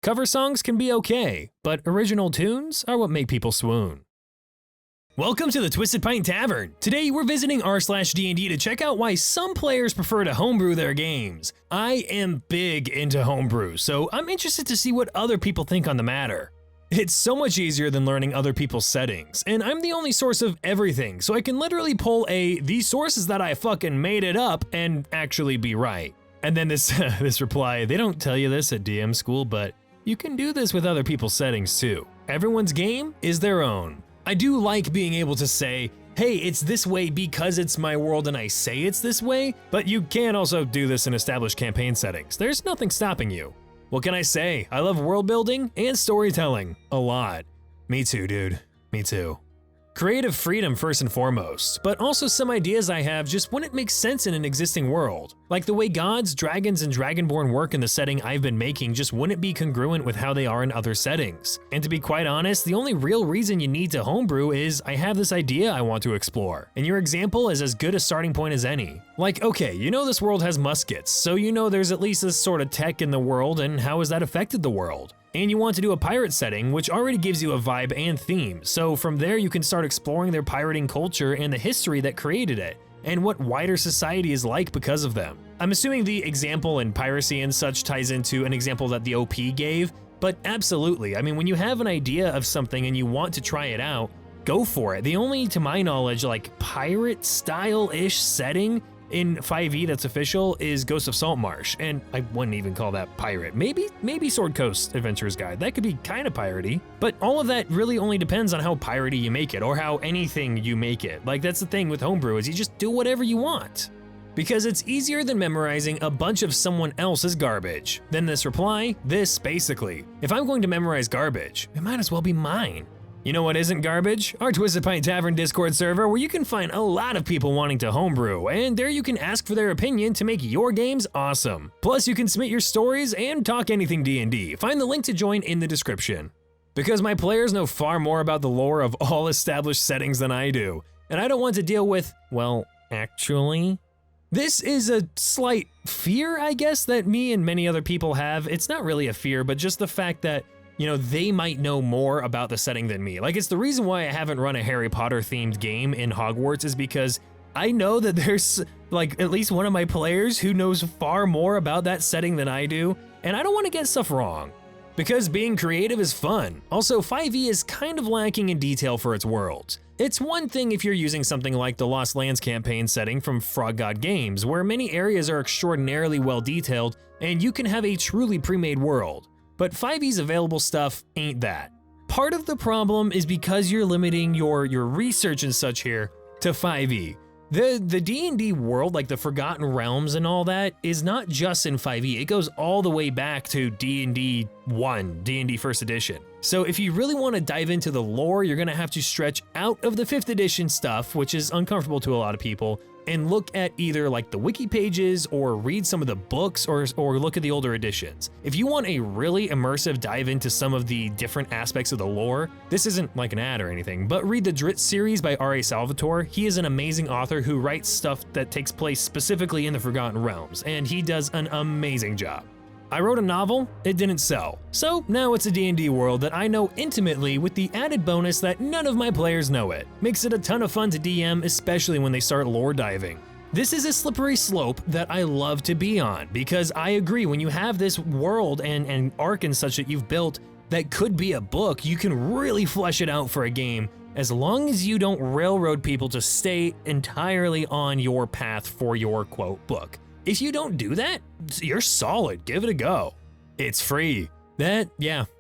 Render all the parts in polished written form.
Cover songs can be okay, but original tunes are what make people swoon. Welcome to the Twisted Pint Tavern. Today we're visiting r/D&D to check out why some players prefer to homebrew their games. I am big into homebrew, so I'm interested to see what other people think on the matter. It's so much easier than learning other people's settings, and I'm the only source of everything, so I can literally pull these sources that I fucking made it up and actually be right. And then this reply, they don't tell you this at DM school, but you can do this with other people's settings too. Everyone's game is their own. I do like being able to say, hey, it's this way because it's my world and I say it's this way, but you can also do this in established campaign settings. There's nothing stopping you. What can I say? I love world building and storytelling a lot. Me too, dude. Me too. Creative freedom first and foremost, but also some ideas I have just wouldn't make sense in an existing world. Like the way gods, dragons, and dragonborn work in the setting I've been making just wouldn't be congruent with how they are in other settings. And to be quite honest, the only real reason you need to homebrew is I have this idea I want to explore, and your example is as good a starting point as any. Like, okay, you know this world has muskets, so you know there's at least this sort of tech in the world, and how has that affected the world? And you want to do a pirate setting, which already gives you a vibe and theme, so from there you can start exploring their pirating culture and the history that created it, and what wider society is like because of them. I'm assuming the example in piracy and such ties into an example that the OP gave, but absolutely, I mean, when you have an idea of something and you want to try it out, go for it. The only, to my knowledge, like pirate style-ish setting in 5e that's official is Ghost of Saltmarsh, and I wouldn't even call that pirate. Maybe Sword Coast Adventurer's Guide, that could be kind of piratey, but all of that really only depends on how piratey you make it, or how anything you make it. Like, that's the thing with homebrew, is you just do whatever you want. Because it's easier than memorizing a bunch of someone else's garbage. Then this reply, this basically. If I'm going to memorize garbage, it might as well be mine. You know what isn't garbage? Our Twisted Pint Tavern Discord server, where you can find a lot of people wanting to homebrew, and there you can ask for their opinion to make your games awesome. Plus you can submit your stories and talk anything D&D. Find the link to join in the description. Because my players know far more about the lore of all established settings than I do, and I don't want to deal with, well, actually. This is a slight fear, I guess, that me and many other people have. It's not really a fear, but just the fact that, you know, they might know more about the setting than me. Like, it's the reason why I haven't run a Harry Potter themed game in Hogwarts, is because I know that there's like at least one of my players who knows far more about that setting than I do, and I don't want to get stuff wrong. Because being creative is fun. Also, 5e is kind of lacking in detail for its worlds. It's one thing if you're using something like the Lost Lands campaign setting from Frog God Games, where many areas are extraordinarily well detailed, and you can have a truly pre-made world. But 5e's available stuff ain't that. Part of the problem is because you're limiting your research and such here to 5e. The D&D world, like the Forgotten Realms and all that, is not just in 5e, it goes all the way back to D&D 1, D&D 1st edition. So if you really want to dive into the lore, you're gonna have to stretch out of the 5th edition stuff, which is uncomfortable to a lot of people, and look at either like the wiki pages or read some of the books or look at the older editions. If you want a really immersive dive into some of the different aspects of the lore, this isn't like an ad or anything, but read the Dritz series by R.A. Salvatore. He is an amazing author who writes stuff that takes place specifically in the Forgotten Realms, and he does an amazing job. I wrote a novel, it didn't sell. So now it's a D&D world that I know intimately, with the added bonus that none of my players know it. Makes it a ton of fun to DM, especially when they start lore diving. This is a slippery slope that I love to be on, because I agree, when you have this world and arc and such that you've built that could be a book, you can really flesh it out for a game, as long as you don't railroad people to stay entirely on your path for your quote book. If you don't do that, you're solid, give it a go. It's free. Yeah,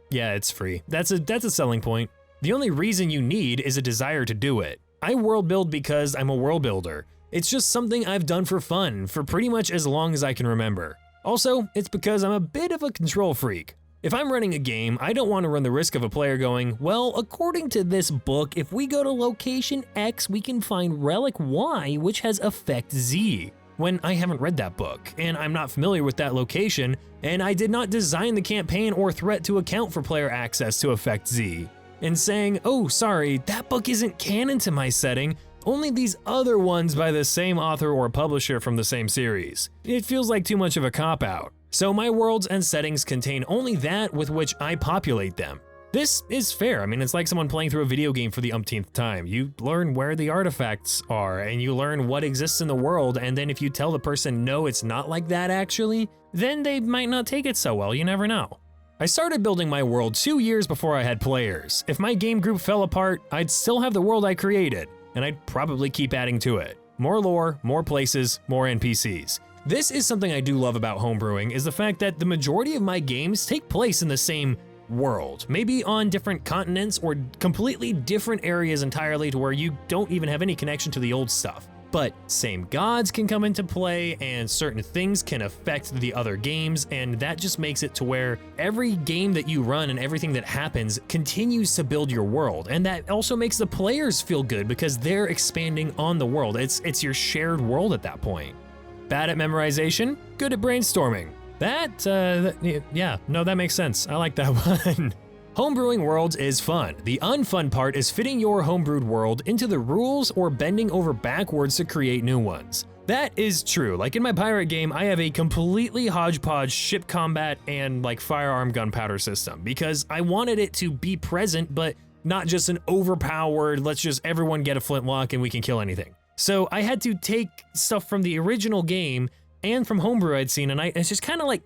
it's free. That's a selling point. The only reason you need is a desire to do it. I world build because I'm a world builder. It's just something I've done for fun for pretty much as long as I can remember. Also, it's because I'm a bit of a control freak. If I'm running a game, I don't want to run the risk of a player going, well, according to this book, if we go to location X, we can find relic Y, which has effect Z. When I haven't read that book, and I'm not familiar with that location, and I did not design the campaign or threat to account for player access to effect Z. And saying, oh, sorry, that book isn't canon to my setting, only these other ones by the same author or publisher from the same series. It feels like too much of a cop-out. So my worlds and settings contain only that with which I populate them. This is fair. I mean, it's like someone playing through a video game for the umpteenth time. You learn where the artifacts are, and you learn what exists in the world, and then if you tell the person, no, it's not like that actually, then they might not take it so well, you never know. I started building my world 2 years before I had players. If my game group fell apart, I'd still have the world I created, and I'd probably keep adding to it. More lore, more places, more NPCs. This is something I do love about homebrewing, is the fact that the majority of my games take place in the same world, maybe on different continents or completely different areas entirely to where you don't even have any connection to the old stuff. But same gods can come into play and certain things can affect the other games, and that just makes it to where every game that you run and everything that happens continues to build your world, and that also makes the players feel good because they're expanding on the world. It's your shared world at that point. Bad at memorization, good at brainstorming. That makes sense. I like that one. Homebrewing worlds is fun. The unfun part is fitting your homebrewed world into the rules or bending over backwards to create new ones. That is true. Like in my pirate game, I have a completely hodgepodge ship combat and like firearm gunpowder system because I wanted it to be present, but not just an overpowered, let's just everyone get a flintlock and we can kill anything. So I had to take stuff from the original game and from homebrew I'd seen, and I just kind of like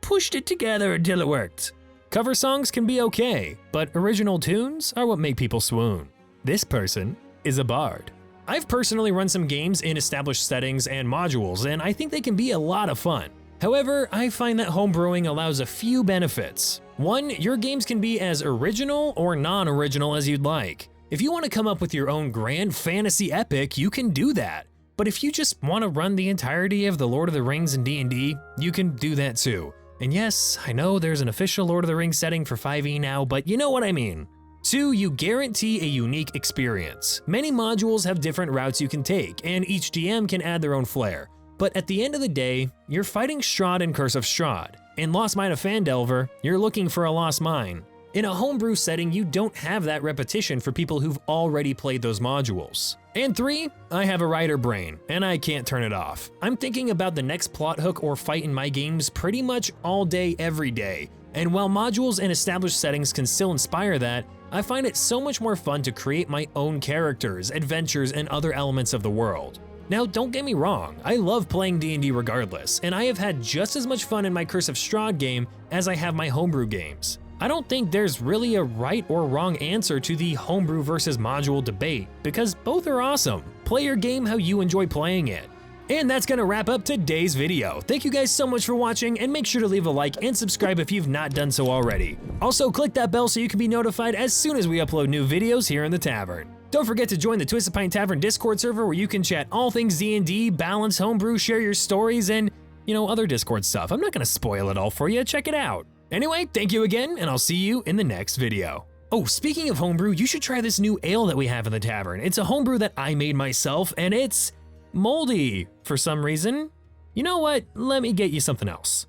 pushed it together until it worked. Cover songs can be okay, but original tunes are what make people swoon. This person is a bard. I've personally run some games in established settings and modules, and I think they can be a lot of fun. However, I find that homebrewing allows a few benefits. One, your games can be as original or non-original as you'd like. If you want to come up with your own grand fantasy epic, you can do that. But if you just want to run the entirety of the Lord of the Rings and D&D, you can do that too. And yes, I know there's an official Lord of the Rings setting for 5e now, but you know what I mean. 2, you guarantee a unique experience. Many modules have different routes you can take, and each DM can add their own flair. But at the end of the day, you're fighting Strahd and Curse of Strahd. In Lost Mine of Phandelver, you're looking for a lost mine. In a homebrew setting, you don't have that repetition for people who've already played those modules. And 3, I have a writer brain, and I can't turn it off. I'm thinking about the next plot hook or fight in my games pretty much all day, every day. And while modules and established settings can still inspire that, I find it so much more fun to create my own characters, adventures, and other elements of the world. Now, don't get me wrong, I love playing D&D regardless, and I have had just as much fun in my Curse of Strahd game as I have my homebrew games. I don't think there's really a right or wrong answer to the homebrew versus module debate, because both are awesome. Play your game how you enjoy playing it. And that's gonna wrap up today's video. Thank you guys so much for watching, and make sure to leave a like and subscribe if you've not done so already. Also, click that bell so you can be notified as soon as we upload new videos here in the tavern. Don't forget to join the Twisted Pint Tavern Discord server where you can chat all things D&D, balance homebrew, share your stories, and, other Discord stuff. I'm not gonna spoil it all for you, check it out. Anyway, thank you again, and I'll see you in the next video. Oh, speaking of homebrew, you should try this new ale that we have in the tavern. It's a homebrew that I made myself, and it's moldy for some reason. You know what? Let me get you something else.